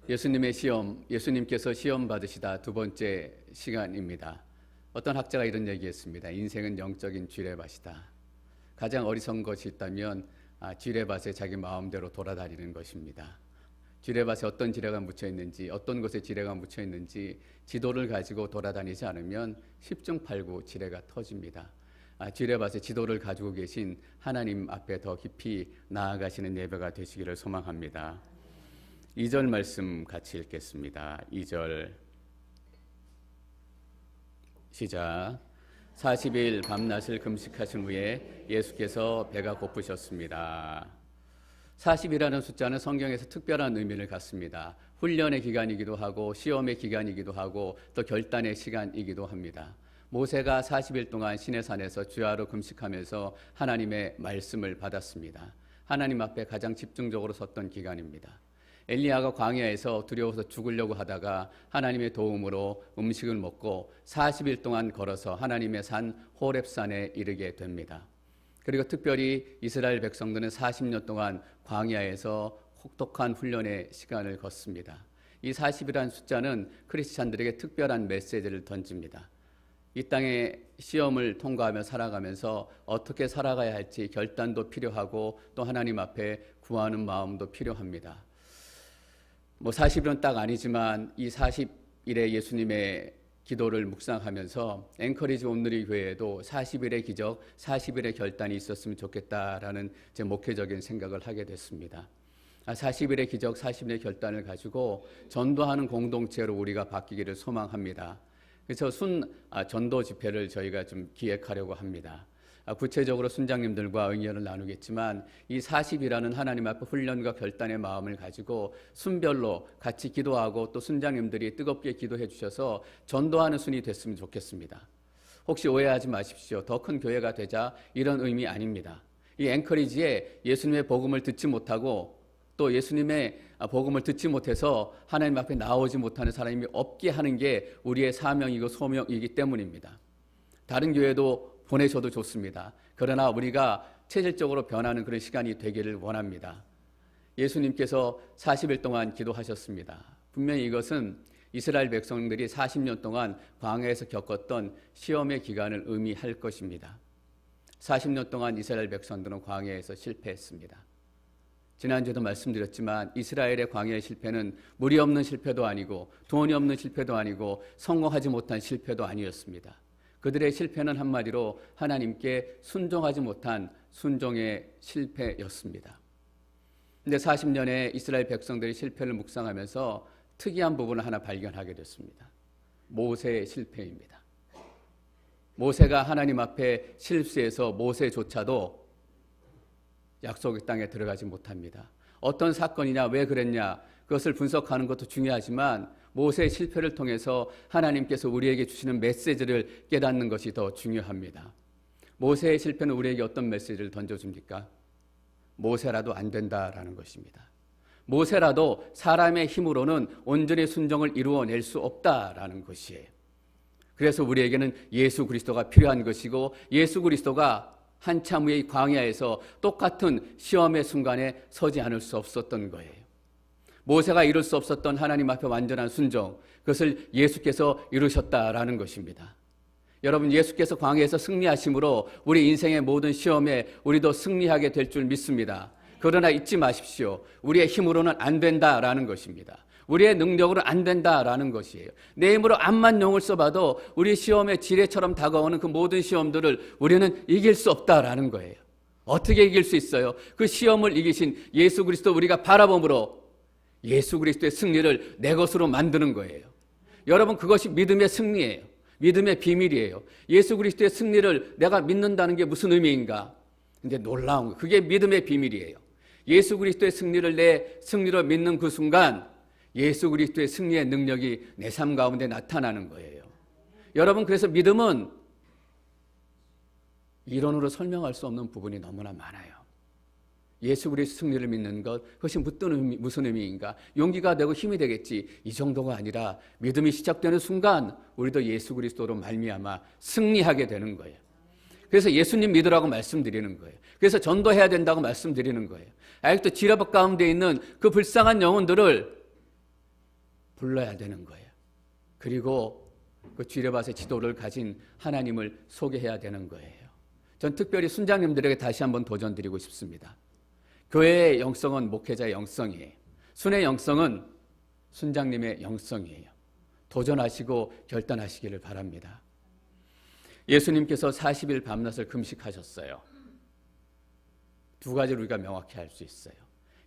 예수님의 시험, 예수님께서 시험 받으시다 두 번째 시간입니다. 어떤 학자가 이런 얘기했습니다. 인생은 영적인 쥐레밭이다. 가장 어리석은 것이 있다면 쥐레밭에 자기 마음대로 돌아다니는 것입니다. 쥐레밭에 어떤 지뢰가 묻혀 있는지, 어떤 곳에 지뢰가 묻혀 있는지 지도를 가지고 돌아다니지 않으면 10중 8구 지뢰가 터집니다. 쥐레밭에 지도를 가지고 계신 하나님 앞에 더 깊이 나아가시는 예배가 되시기를 소망합니다. 2절 말씀 같이 읽겠습니다. 2절 시작. 40일 밤낮을 금식하신 후에 예수께서 배가 고프셨습니다. 40이라는 숫자는 성경에서 특별한 의미를 갖습니다. 훈련의 기간이기도 하고 시험의 기간이기도 하고 또 결단의 시간이기도 합니다. 모세가 40일 동안 시내산에서 주야로 금식하면서 하나님의 말씀을 받았습니다. 하나님 앞에 가장 집중적으로 섰던 기간입니다. 엘리야가 광야에서 두려워서 죽으려고 하다가 하나님의 도움으로 음식을 먹고 40일 동안 걸어서 하나님의 산 호렙산에 이르게 됩니다. 그리고 특별히 이스라엘 백성들은 40년 동안 광야에서 혹독한 훈련의 시간을 걷습니다. 이 40이라는 숫자는 크리스찬들에게 특별한 메시지를 던집니다. 이 땅의 시험을 통과하며 살아가면서 어떻게 살아가야 할지 결단도 필요하고 또 하나님 앞에 구하는 마음도 필요합니다. 40일은 딱 아니지만 이 40일의 예수님의 기도를 묵상하면서 앵커리지 온누리 교회에도 40일의 기적, 40일의 결단이 있었으면 좋겠다라는 제 목회적인 생각을 하게 됐습니다. 40일의 기적, 40일의 결단을 가지고 전도하는 공동체로 우리가 바뀌기를 소망합니다. 그래서 전도 집회를 저희가 좀 기획하려고 합니다. 구체적으로 순장님들과 의견을 나누겠지만 이 40이라는 하나님 앞에 훈련과 결단의 마음을 가지고 순별로 같이 기도하고 또 순장님들이 뜨겁게 기도해 주셔서 전도하는 순이 됐으면 좋겠습니다. 혹시 오해하지 마십시오. 더 큰 교회가 되자 이런 의미 아닙니다. 이 앵커리지에 예수님의 복음을 듣지 못하고 또 예수님의 복음을 듣지 못해서 하나님 앞에 나오지 못하는 사람이 없게 하는 게 우리의 사명이고 소명이기 때문입니다. 다른 교회도 보내셔도 좋습니다. 그러나 우리가 체질적으로 변하는 그런 시간이 되기를 원합니다. 예수님께서 40일 동안 기도하셨습니다. 분명히 이것은 이스라엘 백성들이 40년 동안 광야에서 겪었던 시험의 기간을 의미할 것입니다. 40년 동안 이스라엘 백성들은 광야에서 실패했습니다. 지난주에도 말씀드렸지만 이스라엘의 광야의 실패는 물이 없는 실패도 아니고 돈이 없는 실패도 아니고 성공하지 못한 실패도 아니었습니다. 그들의 실패는 한마디로 하나님께 순종하지 못한 순종의 실패였습니다. 그런데 40년의 이스라엘 백성들이 실패를 묵상하면서 특이한 부분을 하나 발견하게 됐습니다. 모세의 실패입니다. 모세가 하나님 앞에 실수해서 모세조차도 약속의 땅에 들어가지 못합니다. 어떤 사건이냐, 왜 그랬냐, 그것을 분석하는 것도 중요하지만 모세의 실패를 통해서 하나님께서 우리에게 주시는 메시지를 깨닫는 것이 더 중요합니다. 모세의 실패는 우리에게 어떤 메시지를 던져줍니까? 모세라도 안 된다라는 것입니다. 모세라도 사람의 힘으로는 온전히 순종을 이루어낼 수 없다라는 것이에요. 그래서 우리에게는 예수 그리스도가 필요한 것이고 예수 그리스도가 한참 후에 광야에서 똑같은 시험의 순간에 서지 않을 수 없었던 거예요. 모세가 이룰 수 없었던 하나님 앞에 완전한 순종, 그것을 예수께서 이루셨다라는 것입니다. 여러분, 예수께서 광야에서 승리하심으로 우리 인생의 모든 시험에 우리도 승리하게 될 줄 믿습니다. 그러나 잊지 마십시오. 우리의 힘으로는 안 된다라는 것입니다. 우리의 능력으로 안 된다라는 것이에요. 내 힘으로 암만 용을 써봐도 우리 시험의 지뢰처럼 다가오는 그 모든 시험들을 우리는 이길 수 없다라는 거예요. 어떻게 이길 수 있어요? 그 시험을 이기신 예수 그리스도 우리가 바라봄으로 예수 그리스도의 승리를 내 것으로 만드는 거예요. 여러분, 그것이 믿음의 승리예요. 믿음의 비밀이에요. 예수 그리스도의 승리를 내가 믿는다는 게 무슨 의미인가? 근데 놀라운 거, 그게 믿음의 비밀이에요. 예수 그리스도의 승리를 내 승리로 믿는 그 순간 예수 그리스도의 승리의 능력이 내 삶 가운데 나타나는 거예요. 여러분, 그래서 믿음은 이론으로 설명할 수 없는 부분이 너무나 많아요. 예수 그리스도 승리를 믿는 것, 그것이 무슨 의미인가? 용기가 되고 힘이 되겠지. 이 정도가 아니라 믿음이 시작되는 순간 우리도 예수 그리스도로 말미암아 승리하게 되는 거예요. 그래서 예수님 믿으라고 말씀드리는 거예요. 그래서 전도해야 된다고 말씀드리는 거예요. 아직도 지뢰밭 가운데 있는 그 불쌍한 영혼들을 불러야 되는 거예요. 그리고 그 지뢰밭의 지도를 가진 하나님을 소개해야 되는 거예요. 전 특별히 순장님들에게 다시 한번 도전드리고 싶습니다. 교회의 영성은 목회자의 영성이에요. 순의 영성은 순장님의 영성이에요. 도전하시고 결단하시기를 바랍니다. 예수님께서 40일 밤낮을 금식하셨어요. 두 가지를 우리가 명확히 알 수 있어요.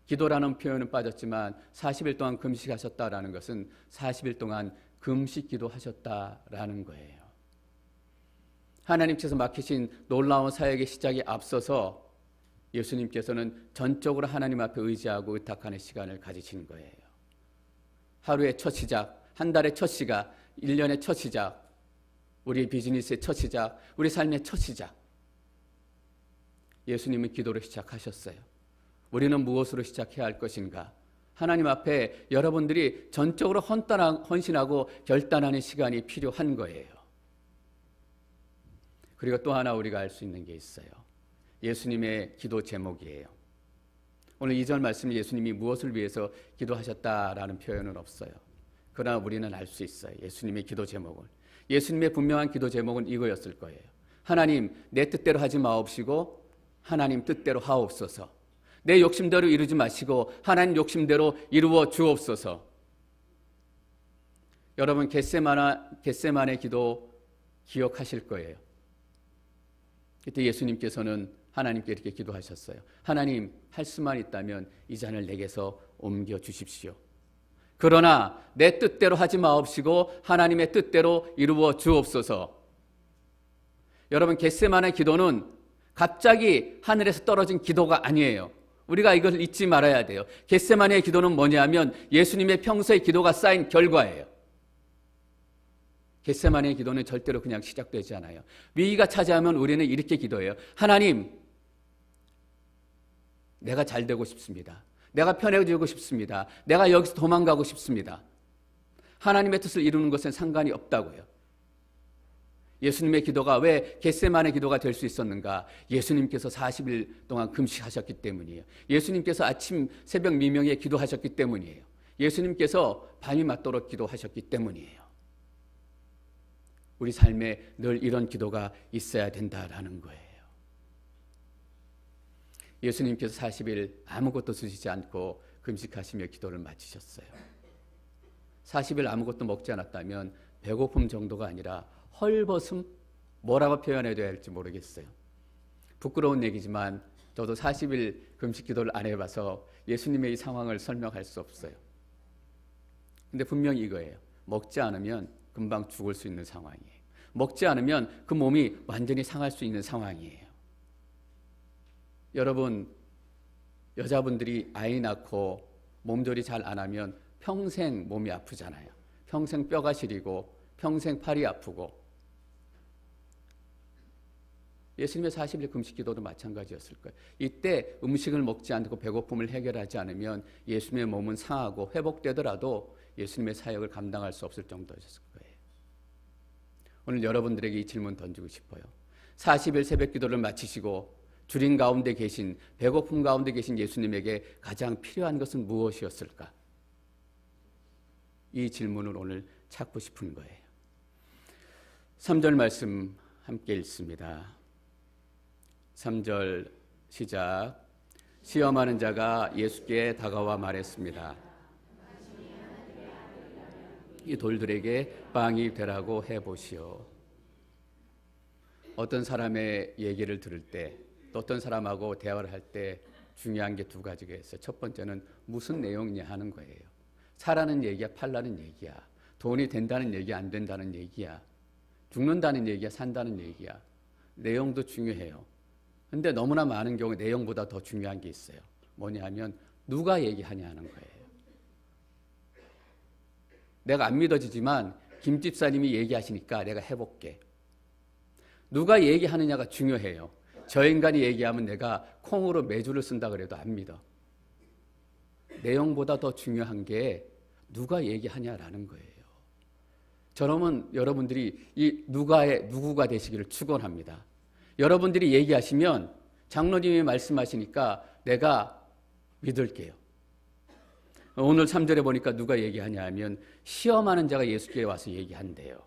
기도라는 표현은 빠졌지만 40일 동안 금식하셨다라는 것은 40일 동안 금식 기도하셨다라는 거예요. 하나님께서 맡기신 놀라운 사역의 시작에 앞서서 예수님께서는 전적으로 하나님 앞에 의지하고 의탁하는 시간을 가지신 거예요. 하루의 첫 시작, 한 달의 첫 시작, 1년의 첫 시작, 우리 비즈니스의 첫 시작, 우리 삶의 첫 시작. 예수님은 기도로 시작하셨어요. 우리는 무엇으로 시작해야 할 것인가? 하나님 앞에 여러분들이 전적으로 헌신하고 결단하는 시간이 필요한 거예요. 그리고 또 하나 우리가 알 수 있는 게 있어요. 예수님의 기도 제목이에요. 오늘 2절 말씀에 예수님이 무엇을 위해서 기도하셨다라는 표현은 없어요. 그러나 우리는 알 수 있어요. 예수님의 기도 제목을. 예수님의 분명한 기도 제목은 이거였을 거예요. 하나님, 내 뜻대로 하지 마옵시고 하나님 뜻대로 하옵소서. 내 욕심대로 이루지 마시고 하나님 욕심대로 이루어 주옵소서. 여러분 겟세마네 기도 기억하실 거예요. 그때 예수님께서는 하나님께 이렇게 기도하셨어요. 하나님, 할 수만 있다면 이 잔을 내게서 옮겨 주십시오. 그러나 내 뜻대로 하지 마옵시고 하나님의 뜻대로 이루어 주옵소서. 여러분, 겟세마네 기도는 갑자기 하늘에서 떨어진 기도가 아니에요. 우리가 이걸 잊지 말아야 돼요. 겟세마네의 기도는 뭐냐면 예수님의 평소의 기도가 쌓인 결과예요. 겟세마네의 기도는 절대로 그냥 시작되지 않아요. 위기가 차지하면 우리는 이렇게 기도해요. 하나님, 내가 잘 되고 싶습니다. 내가 편해지고 싶습니다. 내가 여기서 도망가고 싶습니다. 하나님의 뜻을 이루는 것은 상관이 없다고요. 예수님의 기도가 왜 겟세마네 기도가 될 수 있었는가? 예수님께서 40일 동안 금식하셨기 때문이에요. 예수님께서 아침 새벽 미명에 기도하셨기 때문이에요. 예수님께서 밤이 맞도록 기도하셨기 때문이에요. 우리 삶에 늘 이런 기도가 있어야 된다라는 거예요. 예수님께서 40일 아무것도 드시지 않고 금식하시며 기도를 마치셨어요. 40일 아무것도 먹지 않았다면 배고픔 정도가 아니라 헐벗음, 뭐라고 표현해야 할지 모르겠어요. 부끄러운 얘기지만 저도 40일 금식 기도를 안 해봐서 예수님의 이 상황을 설명할 수 없어요. 근데 분명히 이거예요. 먹지 않으면 금방 죽을 수 있는 상황이에요. 먹지 않으면 그 몸이 완전히 상할 수 있는 상황이에요. 여러분, 여자분들이 아이 낳고 몸조리 잘 안 하면 평생 몸이 아프잖아요. 평생 뼈가 시리고 평생 팔이 아프고. 예수님의 40일 금식 기도도 마찬가지였을 거예요. 이때 음식을 먹지 않고 배고픔을 해결하지 않으면 예수님의 몸은 상하고 회복되더라도 예수님의 사역을 감당할 수 없을 정도였을 거예요. 오늘 여러분들에게 이 질문 던지고 싶어요. 40일 새벽 기도를 마치시고 주린 가운데 계신, 배고픔 가운데 계신 예수님에게 가장 필요한 것은 무엇이었을까? 이 질문을 오늘 찾고 싶은 거예요. 3절 말씀 함께 읽습니다. 3절 시작. 시험하는 자가 예수께 다가와 말했습니다. 이 돌들에게 빵이 되라고 해보시오. 어떤 사람의 얘기를 들을 때, 또 어떤 사람하고 대화를 할 때 중요한 게 두 가지가 있어요. 첫 번째는 무슨 내용이냐 하는 거예요. 사라는 얘기야, 팔라는 얘기야. 돈이 된다는 얘기야, 안 된다는 얘기야. 죽는다는 얘기야, 산다는 얘기야. 내용도 중요해요. 근데 너무나 많은 경우에 내용보다 더 중요한 게 있어요. 뭐냐 하면 누가 얘기하냐 하는 거예요. 내가 안 믿어지지만 김 집사님이 얘기하시니까 내가 해볼게. 누가 얘기하느냐가 중요해요. 저 인간이 얘기하면 내가 콩으로 메주를 쓴다 그래도 안 믿어. 내용보다 더 중요한 게 누가 얘기하냐라는 거예요. 저러면 여러분들이 이 누구가 되시기를 축원합니다. 여러분들이 얘기하시면 장로님이 말씀하시니까 내가 믿을게요. 오늘 3절에 보니까 누가 얘기하냐 하면 시험하는 자가 예수께 와서 얘기한대요.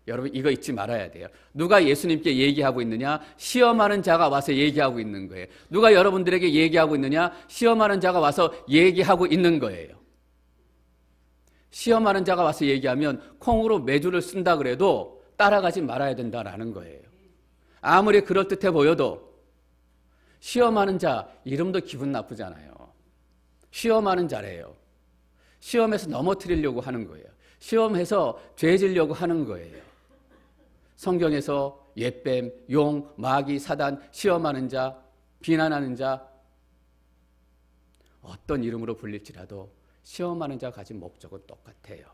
여러분 이거 잊지 말아야 돼요. 누가 예수님께 얘기하고 있느냐? 시험하는 자가 와서 얘기하고 있는 거예요. 누가 여러분들에게 얘기하고 있느냐? 시험하는 자가 와서 얘기하고 있는 거예요. 시험하는 자가 와서 얘기하면 콩으로 매주를 쓴다 그래도 따라가지 말아야 된다라는 거예요. 아무리 그럴듯해 보여도 시험하는 자 이름도 기분 나쁘잖아요. 시험하는 자래요. 시험에서 넘어뜨리려고 하는 거예요. 시험해서 죄지려고 하는 거예요. 성경에서 옛뱀, 용, 마귀, 사단, 시험하는 자, 비난하는 자 어떤 이름으로 불릴지라도 시험하는 자가 가진 목적은 똑같아요.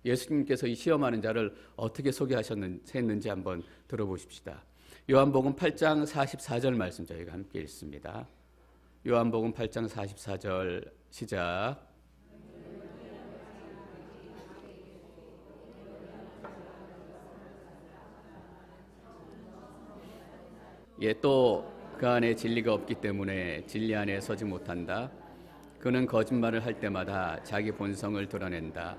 예수님께서 이 시험하는 자를 어떻게 소개하셨는지 한번 들어보십시다. 요한복음 8장 44절 말씀 저희가 함께 읽습니다. 요한복음 8장 44절 시작. 또 그 안에 진리가 없기 때문에 진리 안에 서지 못한다. 그는 거짓말을 할 때마다 자기 본성을 드러낸다.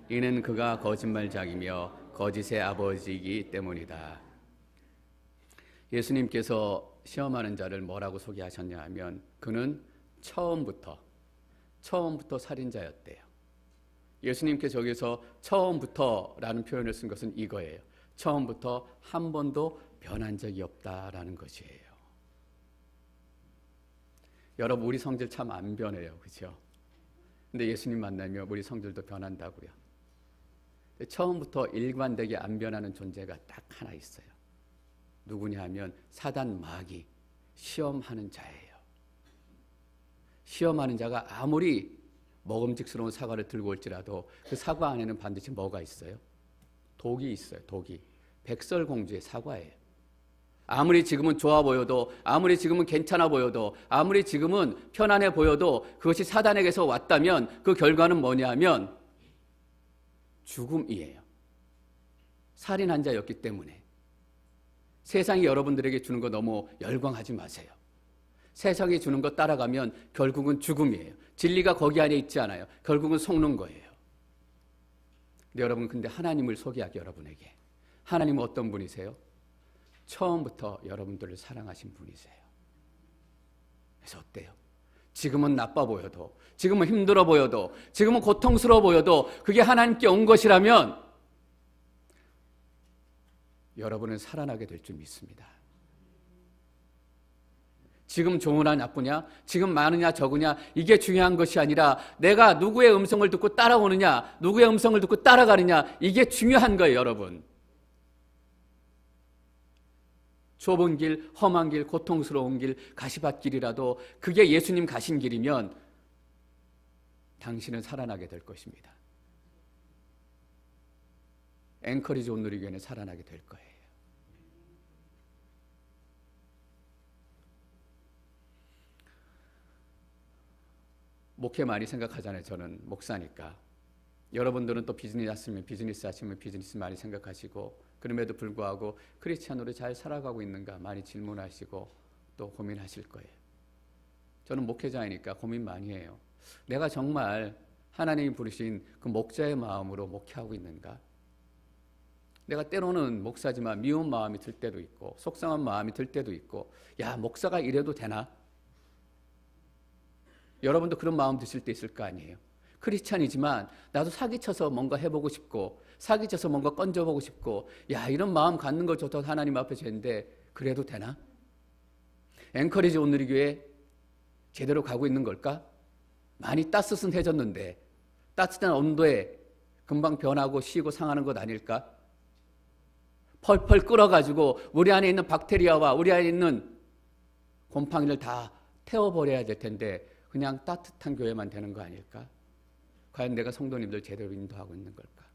이는 그가 거짓말장이며 거짓의 아버지이기 때문이다. 예수님께서 시험하는 자를 뭐라고 소개하셨냐 하면 그는 처음부터 살인자였대요. 예수님께서 저기서 처음부터라는 표현을 쓴 것은 이거예요. 처음부터 한 번도 변한 적이 없다라는 것이에요. 여러분 우리 성질 참 안 변해요. 그렇죠? 근데 예수님 만나면 우리 성질도 변한다고요. 처음부터 일관되게 안 변하는 존재가 딱 하나 있어요. 누구냐 하면 사단 마귀, 시험하는 자예요. 시험하는 자가 아무리 먹음직스러운 사과를 들고 올지라도 그 사과 안에는 반드시 뭐가 있어요? 독이 있어요. 독이. 백설공주의 사과예요. 아무리 지금은 좋아 보여도, 아무리 지금은 괜찮아 보여도, 아무리 지금은 편안해 보여도 그것이 사단에게서 왔다면 그 결과는 뭐냐 하면 죽음이에요. 살인한 자였기 때문에. 세상이 여러분들에게 주는 거 너무 열광하지 마세요. 세상이 주는 거 따라가면 결국은 죽음이에요. 진리가 거기 안에 있지 않아요. 결국은 속는 거예요. 근데 여러분 근데 하나님을 소개하기 여러분에게. 하나님은 어떤 분이세요? 처음부터 여러분들을 사랑하신 분이세요. 그래서 어때요? 지금은 나빠 보여도, 지금은 힘들어 보여도, 지금은 고통스러워 보여도 그게 하나님께 온 것이라면 여러분은 살아나게 될 줄 믿습니다. 지금 좋으냐 나쁘냐, 지금 많으냐 적으냐 이게 중요한 것이 아니라 내가 누구의 음성을 듣고 따라오느냐, 누구의 음성을 듣고 따라가느냐 이게 중요한 거예요. 여러분. 좁은 길, 험한 길, 고통스러운 길, 가시밭길이라도 그게 예수님 가신 길이면 당신은 살아나게 될 것입니다. 앵커리지 온누리교회는 살아나게 될 거예요. 목회 많이 생각하잖아요. 저는 목사니까. 여러분들은 또 비즈니스 하시면 비즈니스 많이 생각하시고 그럼에도 불구하고 크리스찬으로 잘 살아가고 있는가 많이 질문하시고 또 고민하실 거예요. 저는 목회자이니까 고민 많이 해요. 내가 정말 하나님이 부르신 그 목자의 마음으로 목회하고 있는가? 내가 때로는 목사지만 미운 마음이 들 때도 있고 속상한 마음이 들 때도 있고 야 목사가 이래도 되나? 여러분도 그런 마음 드실 때 있을 거 아니에요. 크리스찬이지만 나도 사기쳐서 뭔가 해보고 싶고 사기쳐서 뭔가 건져보고 싶고 야 이런 마음 갖는 걸 저도 하나님 앞에 죄인데 그래도 되나? 앵커리지 온누리교회 제대로 가고 있는 걸까? 많이 따스해졌는데 따뜻한 온도에 금방 변하고 쉬고 상하는 것 아닐까? 펄펄 끓어가지고 우리 안에 있는 박테리아와 우리 안에 있는 곰팡이를 다 태워버려야 될 텐데 그냥 따뜻한 교회만 되는 거 아닐까? 과연 내가 성도님들 제대로 인도하고 있는 걸까?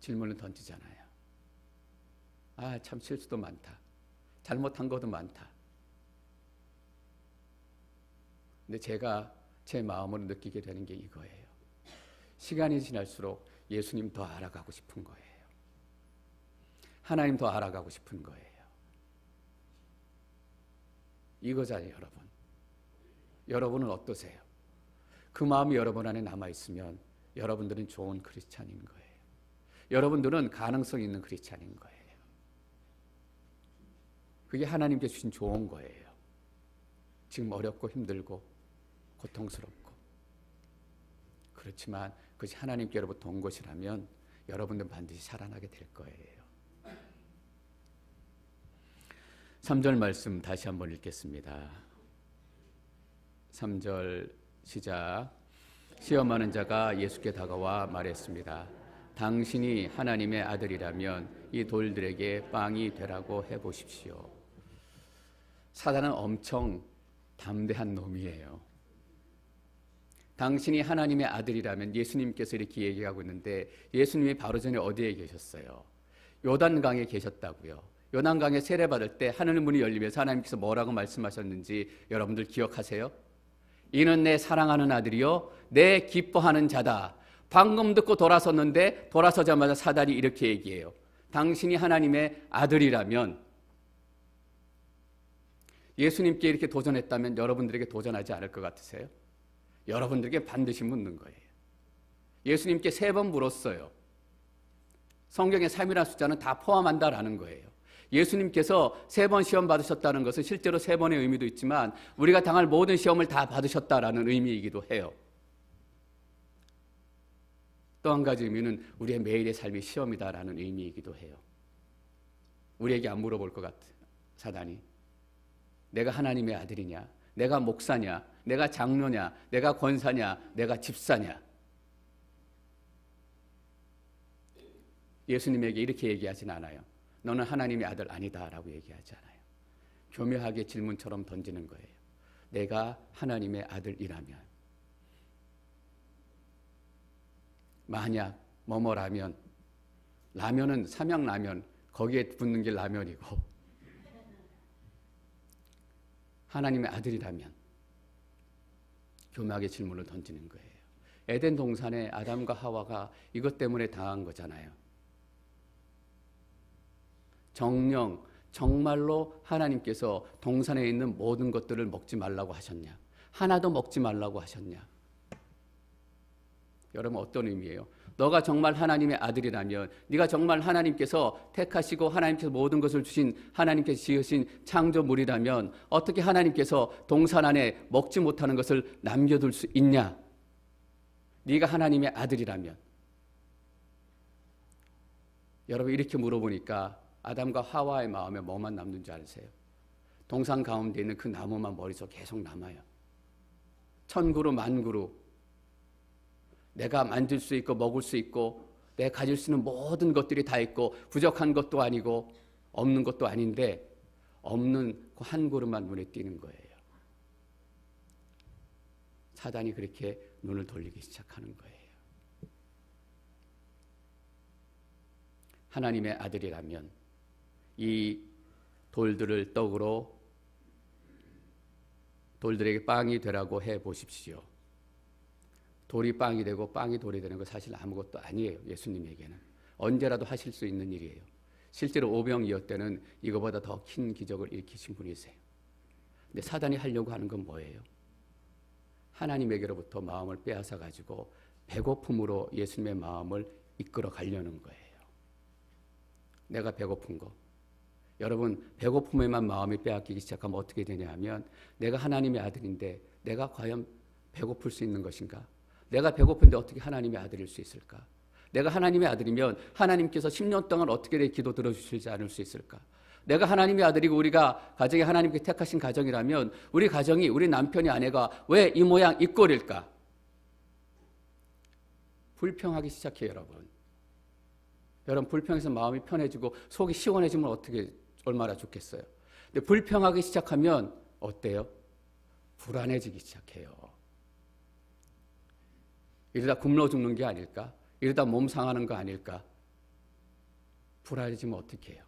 질문을 던지잖아요. 참 실수도 많다. 잘못한 것도 많다. 근데 제가 제 마음으로 느끼게 되는 게 이거예요. 시간이 지날수록 예수님 더 알아가고 싶은 거예요. 하나님 더 알아가고 싶은 거예요. 이거잖아요, 여러분. 여러분은 어떠세요? 그 마음이 여러분 안에 남아있으면 여러분들은 좋은 크리스찬인 거예요. 여러분들은 가능성 있는 크리스찬인 거예요. 그게 하나님께 주신 좋은 거예요. 지금 어렵고 힘들고 고통스럽고 그렇지만 그것이 하나님께로부터 온 것이라면 여러분들은 반드시 살아나게 될 거예요. 3절 말씀 다시 한번 읽겠습니다. 3절 시작. 시험하는 자가 예수께 다가와 말했습니다. 당신이 하나님의 아들이라면 이 돌들에게 빵이 되라고 해보십시오. 사단은 엄청 담대한 놈이에요. 당신이 하나님의 아들이라면, 예수님께서 이렇게 얘기하고 있는데 예수님이 바로 전에 어디에 계셨어요? 요단강에 계셨다고요. 요단강에 세례받을 때 하늘 문이 열리면서 하나님께서 뭐라고 말씀하셨는지 여러분들 기억하세요? 이는 내 사랑하는 아들이요 내 기뻐하는 자다. 방금 듣고 돌아섰는데 돌아서자마자 사단이 이렇게 얘기해요. 당신이 하나님의 아들이라면, 예수님께 이렇게 도전했다면 여러분들에게 도전하지 않을 것 같으세요? 여러분들에게 반드시 묻는 거예요. 예수님께 3번 물었어요. 성경의 3이라는 숫자는 다 포함한다라는 거예요. 예수님께서 3번 시험 받으셨다는 것은 실제로 3번의 의미도 있지만 우리가 당할 모든 시험을 다 받으셨다라는 의미이기도 해요. 또 한 가지 의미는 우리의 매일의 삶이 시험이다라는 의미이기도 해요. 우리에게 안 물어볼 것 같아요. 사단이. 내가 하나님의 아들이냐? 내가 목사냐? 내가 장로냐? 내가 권사냐? 내가 집사냐? 예수님에게 이렇게 얘기하진 않아요. 너는 하나님의 아들 아니다라고 얘기하지 않아요. 교묘하게 질문처럼 던지는 거예요. 내가 하나님의 아들이라면, 만약 뭐뭐라면, 라면은 삼양라면, 거기에 붙는 게 라면이고, 하나님의 아들이라면 교묘하게 질문을 던지는 거예요. 에덴 동산에 아담과 하와가 이것 때문에 당한 거잖아요. 정령 정말로 하나님께서 동산에 있는 모든 것들을 먹지 말라고 하셨냐? 하나도 먹지 말라고 하셨냐? 여러분 어떤 의미예요? 너가 정말 하나님의 아들이라면, 네가 정말 하나님께서 택하시고 하나님께서 모든 것을 주신, 하나님께서 지으신 창조물이라면 어떻게 하나님께서 동산 안에 먹지 못하는 것을 남겨둘 수 있냐? 네가 하나님의 아들이라면. 여러분 이렇게 물어보니까 아담과 하와의 마음에 뭐만 남는 줄 아세요? 동산 가운데 있는 그 나무만 머릿속에 계속 남아요. 천그루 만그루 내가 만질 수 있고 먹을 수 있고 내가 가질 수 있는 모든 것들이 다 있고 부족한 것도 아니고 없는 것도 아닌데 없는 그 한 그루만 눈에 띄는 거예요. 사단이 그렇게 눈을 돌리기 시작하는 거예요. 하나님의 아들이라면 이 돌들을 떡으로 돌들에게 빵이 되라고 해보십시오. 돌이 빵이 되고 빵이 돌이 되는 거 사실 아무것도 아니에요. 예수님에게는 언제라도 하실 수 있는 일이에요. 실제로 오병이어 때는 이거보다 더 큰 기적을 일으키신 분이세요. 근데 사단이 하려고 하는 건 뭐예요? 하나님에게로부터 마음을 빼앗아 가지고 배고픔으로 예수님의 마음을 이끌어 가려는 거예요. 내가 배고픈 거. 여러분 배고픔에만 마음이 빼앗기기 시작하면 어떻게 되냐 하면 내가 하나님의 아들인데 내가 과연 배고플 수 있는 것인가? 내가 배고픈데 어떻게 하나님의 아들일 수 있을까? 내가 하나님의 아들이면 하나님께서 10년 동안 어떻게 내 기도 들어주시지 않을 수 있을까? 내가 하나님의 아들이고 우리가 가정이 하나님께 택하신 가정이라면 우리 가정이, 우리 남편이, 아내가 왜 이 모양 이 꼴일까? 불평하기 시작해요. 여러분 불평해서 마음이 편해지고 속이 시원해지면 어떻게 얼마나 좋겠어요. 근데 불평하기 시작하면 어때요? 불안해지기 시작해요. 이러다 굶어 죽는 게 아닐까? 이러다 몸 상하는 거 아닐까? 불안해지면 어떻게 해요?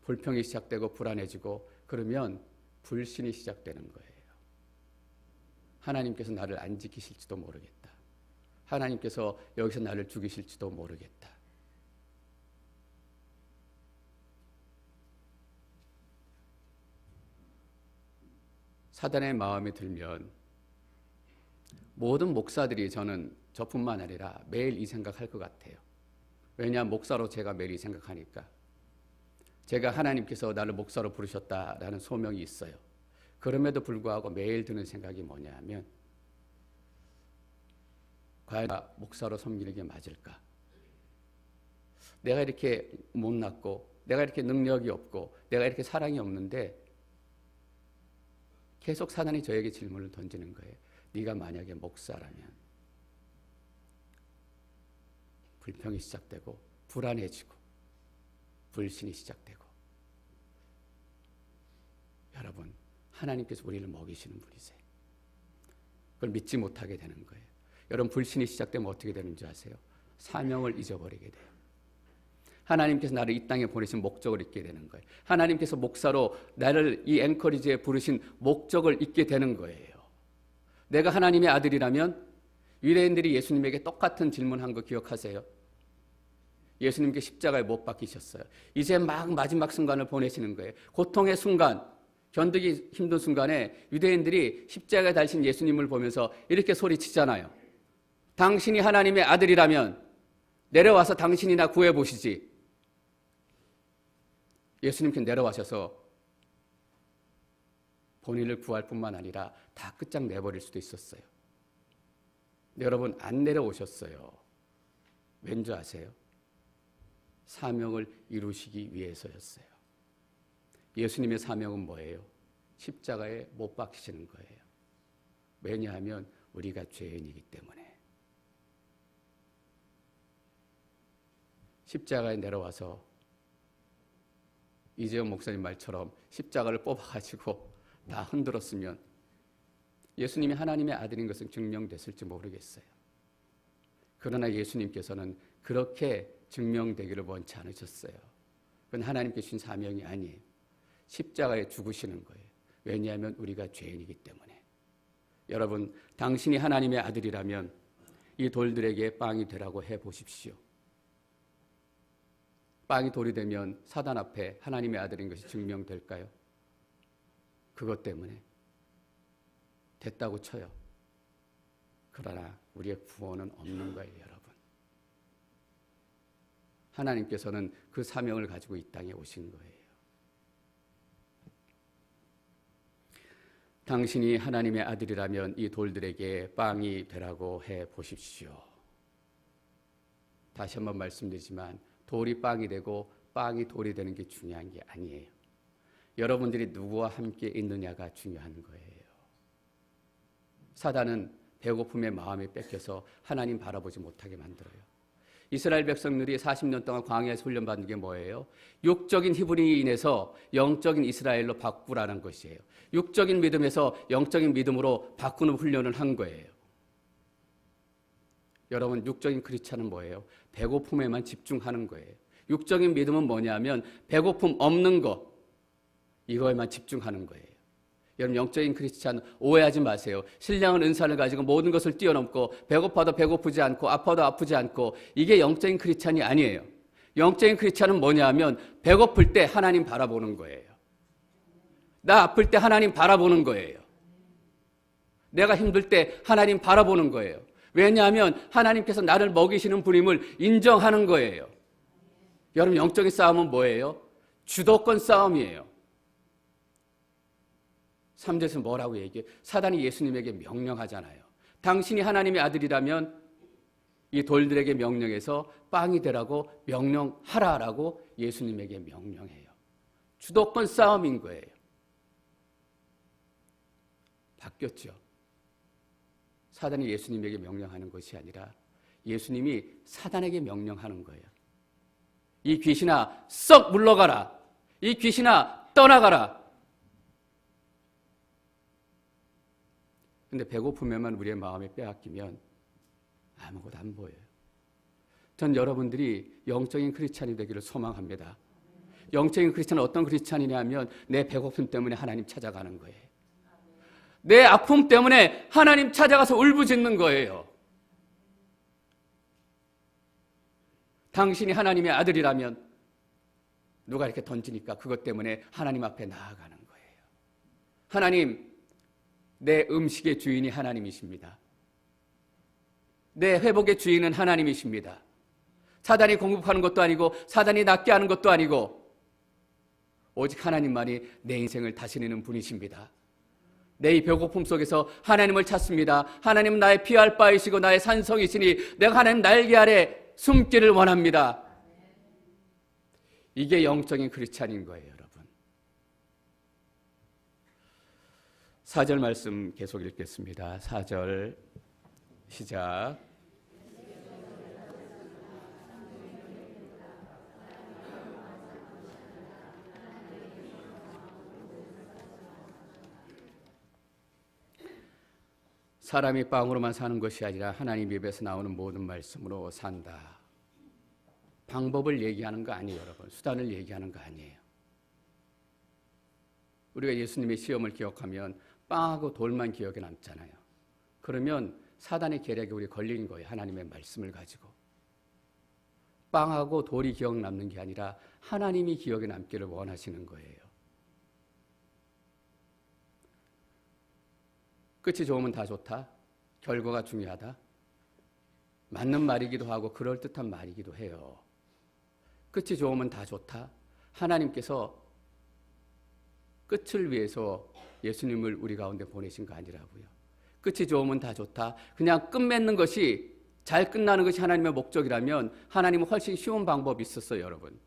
불평이 시작되고 불안해지고 그러면 불신이 시작되는 거예요. 하나님께서 나를 안 지키실지도 모르겠다. 하나님께서 여기서 나를 죽이실지도 모르겠다. 사단의 마음에 들면 모든 목사들이 저뿐만 아니라 매일 이 생각할 것 같아요. 왜냐하면 목사로 제가 매일 이 생각하니까. 제가 하나님께서 나를 목사로 부르셨다라는 소명이 있어요. 그럼에도 불구하고 매일 드는 생각이 뭐냐 하면 과연 내가 목사로 섬기는 게 맞을까? 내가 이렇게 못났고 내가 이렇게 능력이 없고 내가 이렇게 사랑이 없는데 계속 사단이 저에게 질문을 던지는 거예요. 네가 만약에 목사라면 불평이 시작되고 불안해지고 불신이 시작되고. 여러분, 하나님께서 우리를 먹이시는 분이세요. 그걸 믿지 못하게 되는 거예요. 여러분, 불신이 시작되면 어떻게 되는 줄 아세요? 사명을 잊어버리게 돼요. 하나님께서 나를 이 땅에 보내신 목적을 잊게 되는 거예요. 하나님께서 목사로 나를 이 앵커리지에 부르신 목적을 잊게 되는 거예요. 내가 하나님의 아들이라면 유대인들이 예수님에게 똑같은 질문한 거 기억하세요? 예수님께 십자가에 못 박히셨어요. 이제 막 마지막 순간을 보내시는 거예요. 고통의 순간, 견디기 힘든 순간에 유대인들이 십자가에 달린 예수님을 보면서 이렇게 소리치잖아요. 당신이 하나님의 아들이라면 내려와서 당신이나 구해보시지. 예수님께 내려와셔서 본인을 구할 뿐만 아니라 다 끝장내버릴 수도 있었어요. 여러분, 안 내려오셨어요. 왠지 아세요? 사명을 이루시기 위해서였어요. 예수님의 사명은 뭐예요? 십자가에 못 박히시는 거예요. 왜냐하면 우리가 죄인이기 때문에. 십자가에 내려와서 이재용 목사님 말처럼 십자가를 뽑아가지고 다 흔들었으면 예수님이 하나님의 아들인 것은 증명됐을지 모르겠어요. 그러나 예수님께서는 그렇게 증명되기를 원치 않으셨어요. 그건 하나님께 주신 사명이 아니에요. 십자가에 죽으시는 거예요. 왜냐하면 우리가 죄인이기 때문에. 여러분, 당신이 하나님의 아들이라면 이 돌들에게 빵이 되라고 해보십시오. 빵이 돌이 되면 사단 앞에 하나님의 아들인 것이 증명될까요? 그것 때문에 됐다고 쳐요. 그러나 우리의 구원은 없는 거예요, 여러분. 하나님께서는 그 사명을 가지고 이 땅에 오신 거예요. 당신이 하나님의 아들이라면 이 돌들에게 빵이 되라고 해 보십시오. 다시 한번 말씀드리지만 돌이 빵이 되고 빵이 돌이 되는 게 중요한 게 아니에요. 여러분들이 누구와 함께 있느냐가 중요한 거예요. 사단은 배고픔의 마음에 뺏겨서 하나님 바라보지 못하게 만들어요. 이스라엘 백성들이 40년 동안 광야에서 훈련받는 게 뭐예요? 육적인 히브리에 인해서 영적인 이스라엘로 바꾸라는 것이에요. 육적인 믿음에서 영적인 믿음으로 바꾸는 훈련을 한 거예요. 여러분, 육적인 크리스찬은 뭐예요? 배고픔에만 집중하는 거예요. 육적인 믿음은 뭐냐면 배고픔 없는 거, 이거에만 집중하는 거예요. 여러분, 영적인 크리스찬 오해하지 마세요. 신령한 은사를 가지고 모든 것을 뛰어넘고 배고파도 배고프지 않고 아파도 아프지 않고, 이게 영적인 크리스찬이 아니에요. 영적인 크리스찬은 뭐냐면 배고플 때 하나님 바라보는 거예요. 나 아플 때 하나님 바라보는 거예요. 내가 힘들 때 하나님 바라보는 거예요. 왜냐하면 하나님께서 나를 먹이시는 분임을 인정하는 거예요. 여러분, 영적인 싸움은 뭐예요? 주도권 싸움이에요. 3절에서 뭐라고 얘기해요? 사단이 예수님에게 명령하잖아요. 당신이 하나님의 아들이라면 이 돌들에게 명령해서 빵이 되라고 명령하라라고 예수님에게 명령해요. 주도권 싸움인 거예요. 바뀌었죠. 사단이 예수님에게 명령하는 것이 아니라 예수님이 사단에게 명령하는 거예요. 이 귀신아, 썩 물러가라. 이 귀신아, 떠나가라. 근데 배고픔에만 우리의 마음이 빼앗기면 아무것도 안 보여요. 전 여러분들이 영적인 크리스찬이 되기를 소망합니다. 영적인 크리스찬은 어떤 크리스찬이냐 하면 내 배고픔 때문에 하나님 찾아가는 거예요. 내 아픔 때문에 하나님 찾아가서 울부짖는 거예요. 당신이 하나님의 아들이라면 누가 이렇게 던지니까 그것 때문에 하나님 앞에 나아가는 거예요. 하나님, 내 음식의 주인이 하나님이십니다. 내 회복의 주인은 하나님이십니다. 사단이 공급하는 것도 아니고 사단이 낫게 하는 것도 아니고 오직 하나님만이 내 인생을 다스리는 분이십니다. 내 이 배고픔 속에서 하나님을 찾습니다. 하나님은 나의 피할 바이시고 나의 산성이시니 내가 하나님 날개 아래 숨기를 원합니다. 이게 영적인 크리스찬인 거예요, 여러분. 4절 말씀 계속 읽겠습니다. 4절 시작. 사람이 빵으로만 사는 것이 아니라 하나님 입에서 나오는 모든 말씀으로 산다. 방법을 얘기하는 거 아니에요, 여러분. 수단을 얘기하는 거 아니에요. 우리가 예수님의 시험을 기억하면 빵하고 돌만 기억에 남잖아요. 그러면 사단의 계략에 우리 걸린 거예요. 하나님의 말씀을 가지고. 빵하고 돌이 기억 남는 게 아니라 하나님이 기억에 남기를 원하시는 거예요. 끝이 좋으면 다 좋다. 결과가 중요하다. 맞는 말이기도 하고 그럴듯한 말이기도 해요. 끝이 좋으면 다 좋다. 하나님께서 끝을 위해서 예수님을 우리 가운데 보내신 거 아니라고요. 끝이 좋으면 다 좋다. 그냥 끝맺는 것이, 잘 끝나는 것이 하나님의 목적이라면 하나님은 훨씬 쉬운 방법이 있었어요, 여러분.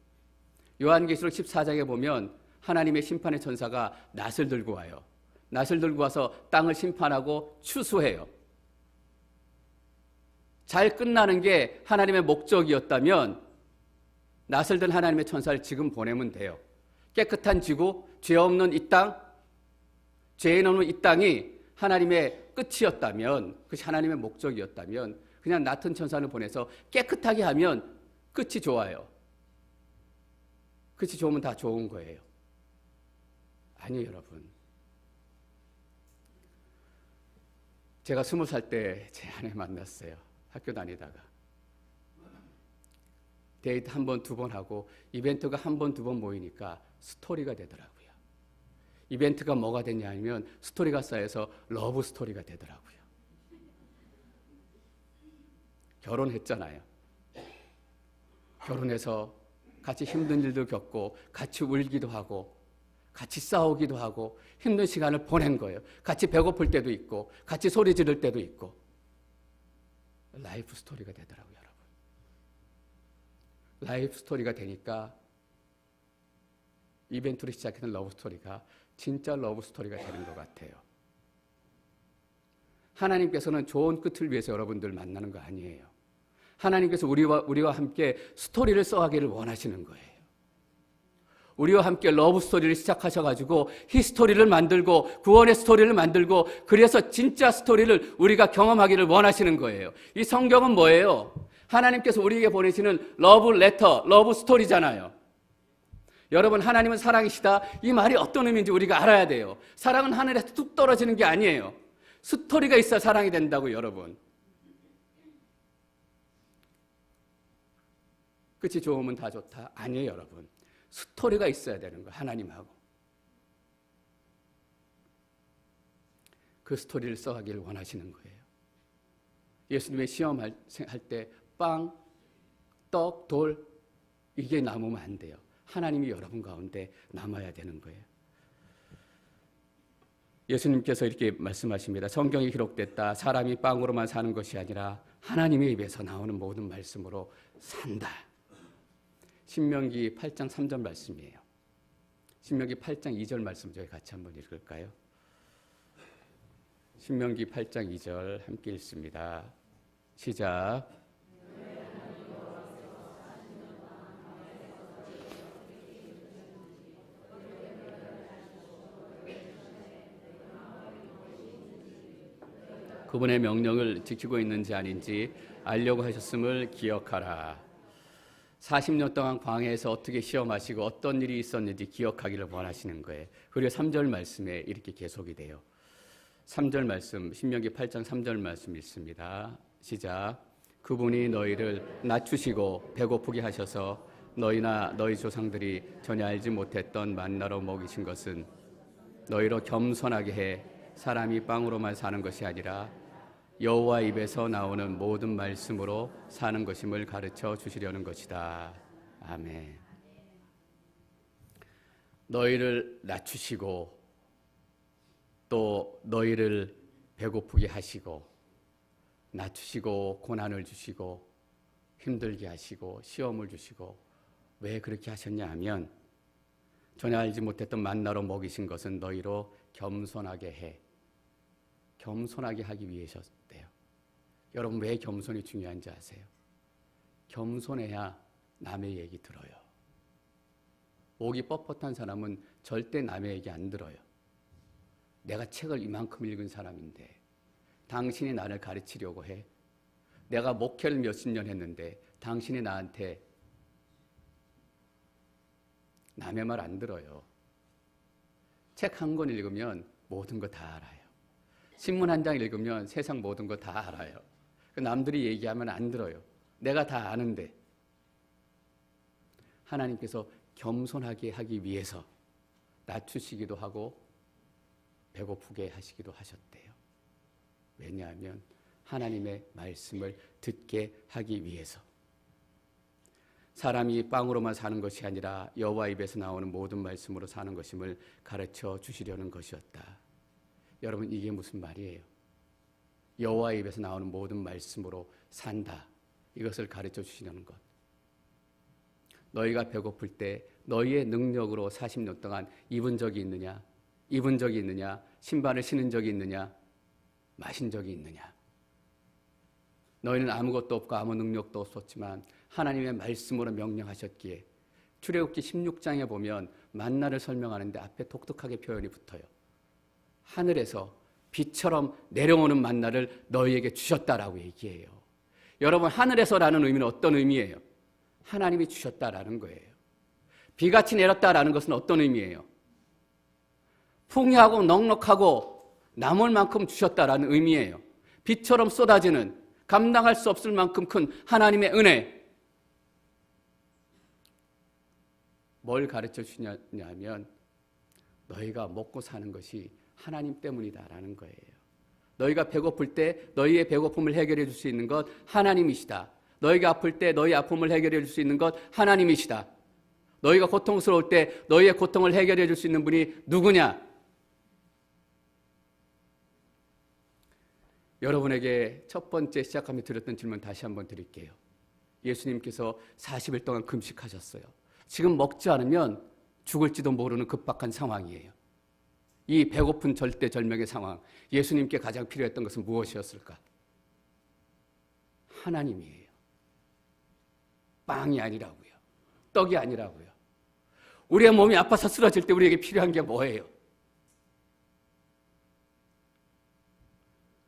요한계시록 14장에 보면 하나님의 심판의 천사가 낫을 들고 와요. 낫을 들고 와서 땅을 심판하고 추수해요. 잘 끝나는 게 하나님의 목적이었다면 낫을 든 하나님의 천사를 지금 보내면 돼요. 깨끗한 지구, 죄 없는 이 땅, 죄인 없는 이 땅이 하나님의 끝이었다면, 그것이 하나님의 목적이었다면 그냥 낫은 천사를 보내서 깨끗하게 하면 끝이 좋아요. 끝이 좋으면 다 좋은 거예요. 아니에요, 여러분. 제가 20살 때 제 아내 만났어요. 학교 다니다가. 데이트 한 번, 두 번 하고 이벤트가 한 번, 두 번 모이니까 스토리가 되더라고요. 이벤트가 뭐가 됐냐면 스토리가 쌓여서 러브 스토리가 되더라고요. 결혼했잖아요. 결혼해서 같이 힘든 일도 겪고 같이 울기도 하고 같이 싸우기도 하고 힘든 시간을 보낸 거예요. 같이 배고플 때도 있고 같이 소리 지를 때도 있고. 라이프 스토리가 되더라고요, 여러분. 라이프 스토리가 되니까 이벤트로 시작했던 러브 스토리가 진짜 러브 스토리가 되는 것 같아요. 하나님께서는 좋은 끝을 위해서 여러분들 만나는 거 아니에요. 하나님께서 우리와 함께 스토리를 써가기를 원하시는 거예요. 우리와 함께 러브 스토리를 시작하셔가지고 히스토리를 만들고 구원의 스토리를 만들고 그래서 진짜 스토리를 우리가 경험하기를 원하시는 거예요. 이 성경은 뭐예요? 하나님께서 우리에게 보내시는 러브 레터, 러브 스토리잖아요. 여러분, 하나님은 사랑이시다. 이 말이 어떤 의미인지 우리가 알아야 돼요. 사랑은 하늘에서 뚝 떨어지는 게 아니에요. 스토리가 있어야 사랑이 된다고요, 여러분. 끝이 좋으면 다 좋다. 아니에요, 여러분. 스토리가 있어야 되는 거예요, 하나님하고. 그 스토리를 써가기를 원하시는 거예요. 예수님의 시험할 때 빵, 떡, 돌 이게 남으면 안 돼요. 하나님이 여러분 가운데 남아야 되는 거예요. 예수님께서 이렇게 말씀하십니다. 성경에 기록됐다. 사람이 빵으로만 사는 것이 아니라 하나님의 입에서 나오는 모든 말씀으로 산다. 신명기 8장 3절 말씀이에요. 신명기 8장 2절 말씀 저희 같이 한번 읽을까요? 신명기 8장 2절 함께 읽습니다. 시작. 그분의 명령을 지키고 있는지 아닌지 알려고 하셨음을 기억하라. 40년 동안 광야에서 어떻게 시험하시고 어떤 일이 있었는지 기억하기를 원하시는 거예요. 그리고 3절 말씀에 이렇게 계속이 돼요. 3절 말씀, 신명기 8장 3절 말씀 읽습니다. 시작. 그분이 너희를 낮추시고 배고프게 하셔서 너희나 너희 조상들이 전혀 알지 못했던 만나로 먹이신 것은 너희로 겸손하게 해 사람이 빵으로만 사는 것이 아니라 여호와 입에서 나오는 모든 말씀으로 사는 것임을 가르쳐 주시려는 것이다. 아멘. 너희를 낮추시고 또 너희를 배고프게 하시고 낮추시고 고난을 주시고 힘들게 하시고 시험을 주시고 왜 그렇게 하셨냐 하면 전혀 알지 못했던 만나로 먹이신 것은 너희로 겸손하게 하기 위해서였대요. 여러분 왜 겸손이 중요한지 아세요? 겸손해야 남의 얘기 들어요. 목이 뻣뻣한 사람은 절대 남의 얘기 안 들어요. 내가 책을 이만큼 읽은 사람인데 당신이 나를 가르치려고 해? 내가 목회를 몇십 년 했는데 당신이 나한테 남의 말 안 들어요. 책 한 권 읽으면 모든 거 다 알아요. 신문 한 장 읽으면 세상 모든 거 다 알아요. 남들이 얘기하면 안 들어요. 내가 다 아는데. 하나님께서 겸손하게 하기 위해서 낮추시기도 하고 배고프게 하시기도 하셨대요. 왜냐하면 하나님의 말씀을 듣게 하기 위해서. 사람이 빵으로만 사는 것이 아니라 여호와 입에서 나오는 모든 말씀으로 사는 것임을 가르쳐 주시려는 것이었다. 여러분 이게 무슨 말이에요? 여호와 입에서 나오는 모든 말씀으로 산다. 이것을 가르쳐 주시려는 것. 너희가 배고플 때 너희의 능력으로 40년 동안 입은 적이 있느냐? 입은 적이 있느냐? 신발을 신은 적이 있느냐? 마신 적이 있느냐? 너희는 아무것도 없고 아무 능력도 없었지만 하나님의 말씀으로 명령하셨기에 출애굽기 16장에 보면 만나를 설명하는데 앞에 독특하게 표현이 붙어요. 하늘에서 비처럼 내려오는 만나를 너희에게 주셨다라고 얘기해요. 여러분 하늘에서라는 의미는 어떤 의미예요? 하나님이 주셨다라는 거예요. 비같이 내렸다라는 것은 어떤 의미예요? 풍요하고 넉넉하고 남을 만큼 주셨다라는 의미예요. 비처럼 쏟아지는 감당할 수 없을 만큼 큰 하나님의 은혜. 뭘 가르쳐 주냐면 너희가 먹고 사는 것이 하나님 때문이다라는 거예요. 너희가 배고플 때 너희의 배고픔을 해결해 줄 수 있는 것 하나님이시다. 너희가 아플 때 너희 아픔을 해결해 줄 수 있는 것 하나님이시다. 너희가 고통스러울 때 너희의 고통을 해결해 줄 수 있는 분이 누구냐? 여러분에게 첫 번째 시작하며 드렸던 질문 다시 한번 드릴게요. 예수님께서 40일 동안 금식하셨어요. 지금 먹지 않으면 죽을지도 모르는 급박한 상황이에요. 이 배고픈 절대절명의 상황, 예수님께 가장 필요했던 것은 무엇이었을까? 하나님이에요. 빵이 아니라고요. 떡이 아니라고요. 우리의 몸이 아파서 쓰러질 때 우리에게 필요한 게 뭐예요?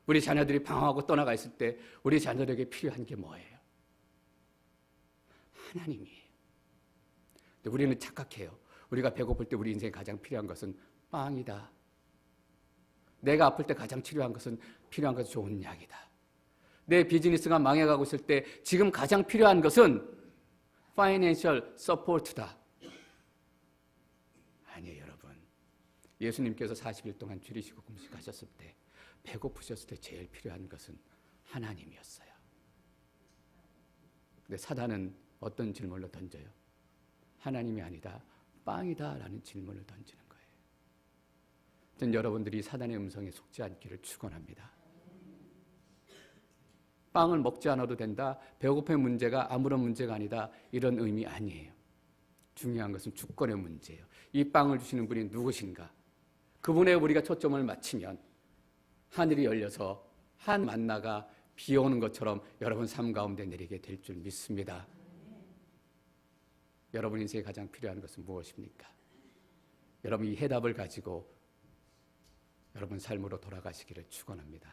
우리 자녀들이 방황하고 떠나가 있을 때 우리 자녀들에게 필요한 게 뭐예요? 하나님이에요. 근데 우리는 착각해요. 우리가 배고플 때 우리 인생에 가장 필요한 것은 빵이다. 내가 아플 때 가장 필요한 것은 좋은 약이다. 내 비즈니스가 망해가고 있을 때 지금 가장 필요한 것은 파이낸셜 서포트다. 아니에요, 여러분. 예수님께서 40일 동안 줄이시고 금식하셨을 때 배고프셨을 때 제일 필요한 것은 하나님이었어요. 근데 사단은 어떤 질문을 던져요? 하나님이 아니다, 빵이다 라는 질문을 던지는 거예요. 전 여러분들이 사단의 음성에 속지 않기를 축원합니다. 빵을 먹지 않아도 된다, 배고픔의 문제가 아무런 문제가 아니다, 이런 의미 아니에요. 중요한 것은 주권의 문제예요. 이 빵을 주시는 분이 누구신가? 그분에 우리가 초점을 맞추면 하늘이 열려서 한 만나가 비 오는 것처럼 여러분 삶 가운데 내리게 될 줄 믿습니다. 여러분 인생에 가장 필요한 것은 무엇입니까? 여러분 이 해답을 가지고 여러분 삶으로 돌아가시기를 축원합니다.